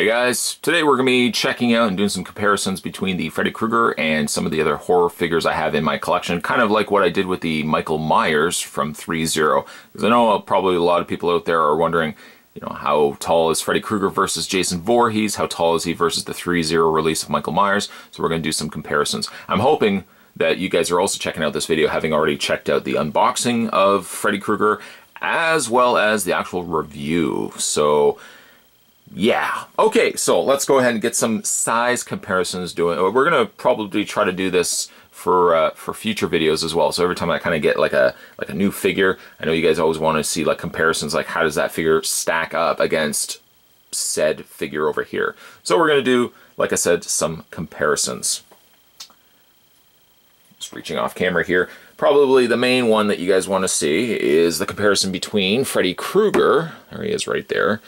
Hey guys, today we're going to be checking out and doing some comparisons between the Freddy Krueger and some of the other horror figures I have in my collection, kind of like what I did with the Michael Myers from 3-0. Because I know probably a lot of people out there are wondering, you know, how tall is Freddy Krueger versus Jason Voorhees? How tall is he versus the 3-0 release of Michael Myers? So we're going to do some comparisons. I'm hoping that you guys are also checking out this video having already checked out the unboxing of Freddy Krueger as well as the actual review. So yeah. Okay, so let's go ahead and get some size comparisons doing. We're going to probably try to do this for future videos as well. So every time I kind of get like a new figure, I know you guys always want to see like comparisons, like how does that figure stack up against said figure over here. So we're going to do, like I said, some comparisons. Just reaching off camera here. Probably the main one that you guys want to see is the comparison between Freddy Krueger, there he is right there,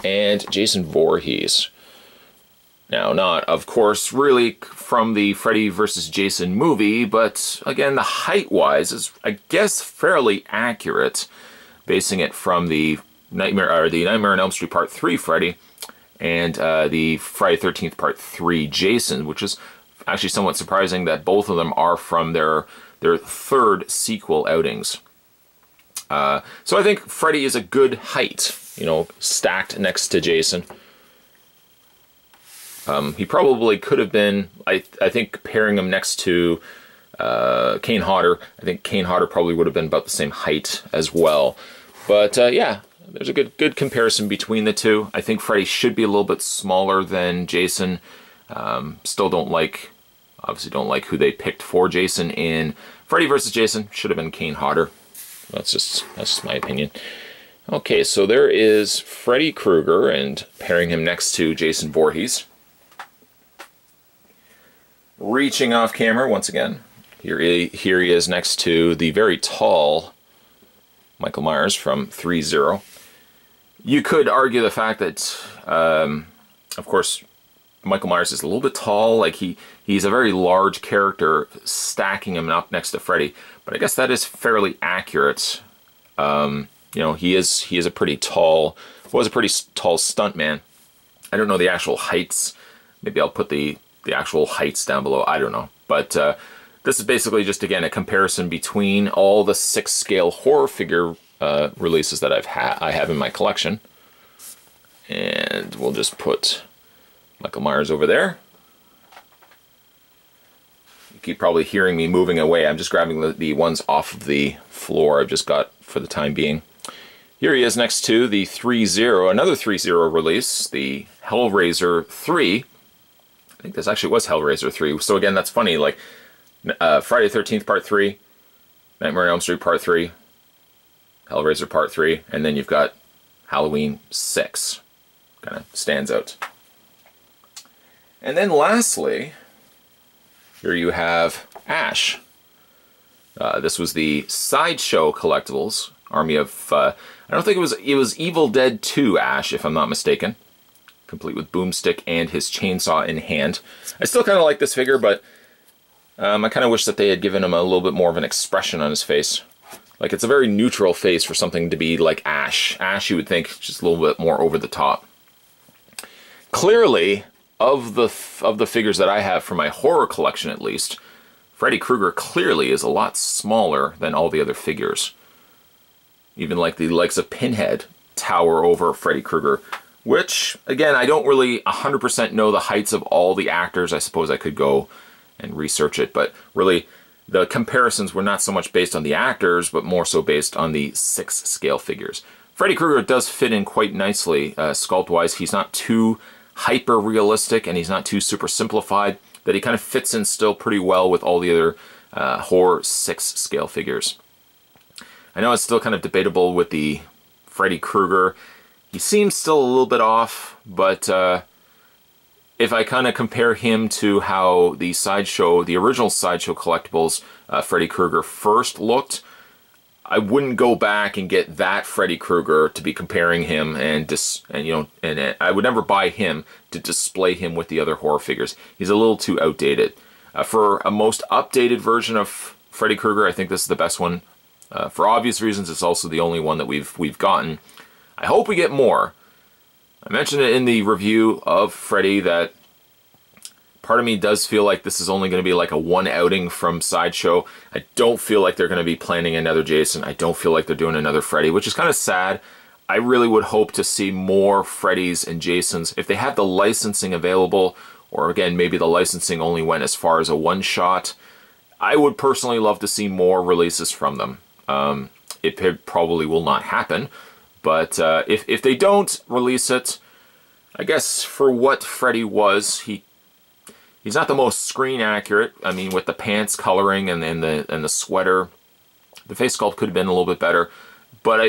and Jason Voorhees. Now, not, of course, really from the Freddy vs. Jason movie, but again, the height-wise is, I guess, fairly accurate, basing it from the Nightmare on Elm Street Part 3 Freddy and the Friday 13th Part 3 Jason, which is actually somewhat surprising that both of them are from their third sequel outings. So I think Freddy is a good height, you know, stacked next to Jason. He probably could have been, I think, pairing him next to Kane Hodder. I think Kane Hodder probably would have been about the same height as well. But yeah, there's a good comparison between the two. I think Freddy should be a little bit smaller than Jason. Still obviously don't like who they picked for Jason in Freddy vs. Jason. Should have been Kane Hodder. That's just my opinion. Okay, so there is Freddy Krueger and pairing him next to Jason Voorhees. Reaching off camera once again. Here he is next to the very tall Michael Myers from 3-0. You could argue the fact that, of course, Michael Myers is a little bit tall. Like he's a very large character, stacking him up next to Freddy. But I guess that is fairly accurate. You know, he is a pretty tall, was a pretty tall stuntman. I don't know the actual heights. Maybe I'll put the actual heights down below. I don't know. But this is basically just, again, a comparison between all the 6-scale horror figure releases that I have in my collection. And we'll just put Michael Myers over there. You keep probably hearing me moving away. I'm just grabbing the ones off of the floor I've just got for the time being. Here he is next to the 3-0, another 3-0 release, the Hellraiser 3. I think this actually was Hellraiser 3. So again, that's funny, like Friday 13th Part 3, Nightmare on Elm Street Part 3, Hellraiser Part 3, and then you've got Halloween 6. Kind of stands out. And then lastly, here you have Ash. This was the Sideshow Collectibles Army of, I don't think it was Evil Dead 2 Ash, if I'm not mistaken. Complete with boomstick and his chainsaw in hand. I still kind of like this figure, but I kind of wish that they had given him a little bit more of an expression on his face. Like, it's a very neutral face for something to be like Ash. Ash, you would think, just a little bit more over the top. Clearly, of the figures that I have for my horror collection at least, Freddy Krueger clearly is a lot smaller than all the other figures. Even like the likes of Pinhead tower over Freddy Krueger, which, again, I don't really 100% know the heights of all the actors. I suppose I could go and research it, but really the comparisons were not so much based on the actors, but more so based on the 6-scale figures. Freddy Krueger does fit in quite nicely sculpt-wise. He's not too hyper-realistic, and he's not too super simplified, that he kind of fits in still pretty well with all the other horror 6-scale figures. I know it's still kind of debatable with the Freddy Krueger. He seems still a little bit off, but if I kind of compare him to how the original Sideshow Collectibles Freddy Krueger first looked, I wouldn't go back and get that Freddy Krueger to be comparing him and I would never buy him to display him with the other horror figures. He's a little too outdated. For a most updated version of Freddy Krueger, I think this is the best one. For obvious reasons, it's also the only one that we've gotten. I hope we get more, I mentioned it in the review of Freddy that part of me does feel like this is only going to be like a one outing from Sideshow. I don't feel like they're going to be planning another Jason. I don't feel like they're doing another Freddy, which is kind of sad. I really would hope to see more Freddys and Jasons. If they have the licensing available, or again, maybe the licensing only went as far as a one-shot, I would personally love to see more releases from them. It probably will not happen, but if they don't release it, I guess for what Freddy was, he's not the most screen accurate. I mean, with the pants coloring and the sweater, the face sculpt could have been a little bit better. But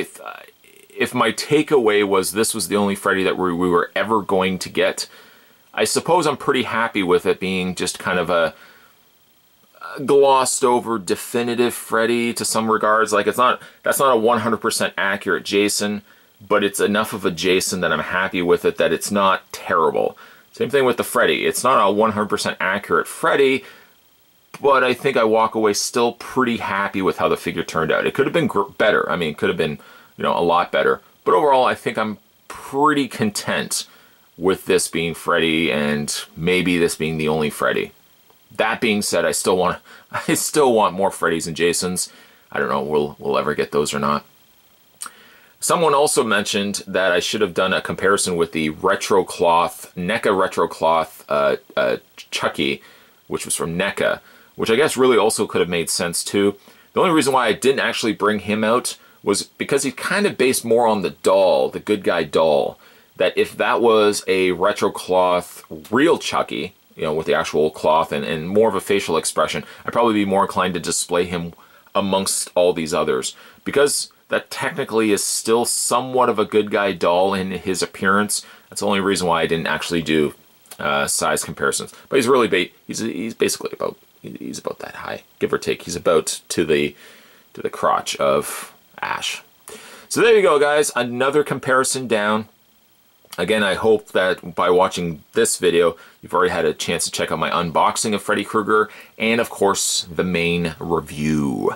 if my takeaway was this was the only Freddy that we were ever going to get, I suppose I'm pretty happy with it being just kind of a glossed over definitive Freddy to some regards. Like that's not a 100% accurate Jason, but it's enough of a Jason that I'm happy with it that it's not terrible. Same thing with the Freddy. It's not a 100% accurate Freddy, but I think I walk away still pretty happy with how the figure turned out. It could have been better. I mean, it could have been, you know, a lot better. But overall, I think I'm pretty content with this being Freddy and maybe this being the only Freddy. That being said, I still want more Freddys and Jasons. I don't know we'll ever get those or not. Someone also mentioned that I should have done a comparison with the retro cloth, NECA retro cloth Chucky, which was from NECA, which I guess really also could have made sense too. The only reason why I didn't actually bring him out was because he's kind of based more on the doll, the good guy doll. That if that was a retro cloth real Chucky, you know, with the actual cloth and more of a facial expression, I'd probably be more inclined to display him amongst all these others. Because that technically is still somewhat of a good guy doll in his appearance. That's the only reason why I didn't actually do size comparisons. But he's really he's basically about that high, give or take. He's about to the crotch of Ash. So there you go, guys. Another comparison down. Again, I hope that by watching this video, you've already had a chance to check out my unboxing of Freddy Krueger and, of course, the main review.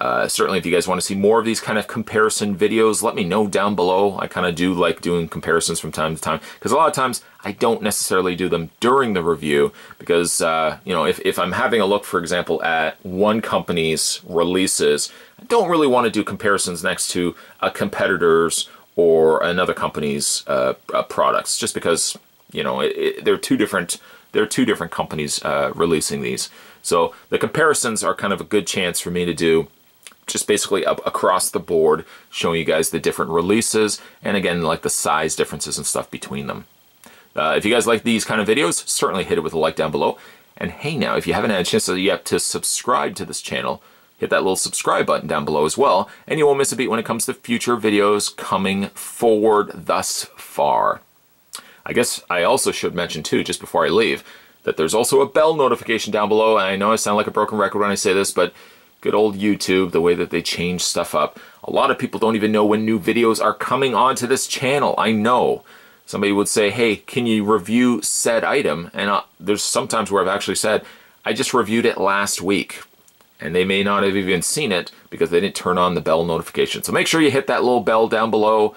Certainly, if you guys want to see more of these kind of comparison videos, let me know down below. I kind of do like doing comparisons from time to time, because a lot of times I don't necessarily do them during the review, because, you know, if I'm having a look, for example, at one company's releases, I don't really want to do comparisons next to a competitor's or another company's products, just because, you know, they're two different companies releasing these. So the comparisons are kind of a good chance for me to do just basically across the board, showing you guys the different releases and again like the size differences and stuff between them. If you guys like these kind of videos, certainly hit it with a like down below. And hey, now if you haven't had a chance yet to subscribe to this channel, hit that little subscribe button down below as well, and you won't miss a beat when it comes to future videos coming forward thus far. I guess I also should mention too, just before I leave, that there's also a bell notification down below. And I know I sound like a broken record when I say this, but good old YouTube, the way that they change stuff up. A lot of people don't even know when new videos are coming onto this channel. I know. Somebody would say, hey, can you review said item? And there's sometimes where I've actually said, I just reviewed it last week. And they may not have even seen it because they didn't turn on the bell notification. So make sure you hit that little bell down below.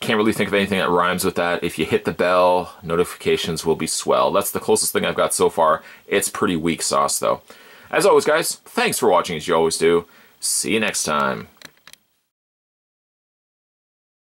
Can't really think of anything that rhymes with that. If you hit the bell, notifications will be swell. That's the closest thing I've got so far. It's pretty weak sauce though. As always, guys, thanks for watching as you always do. See you next time.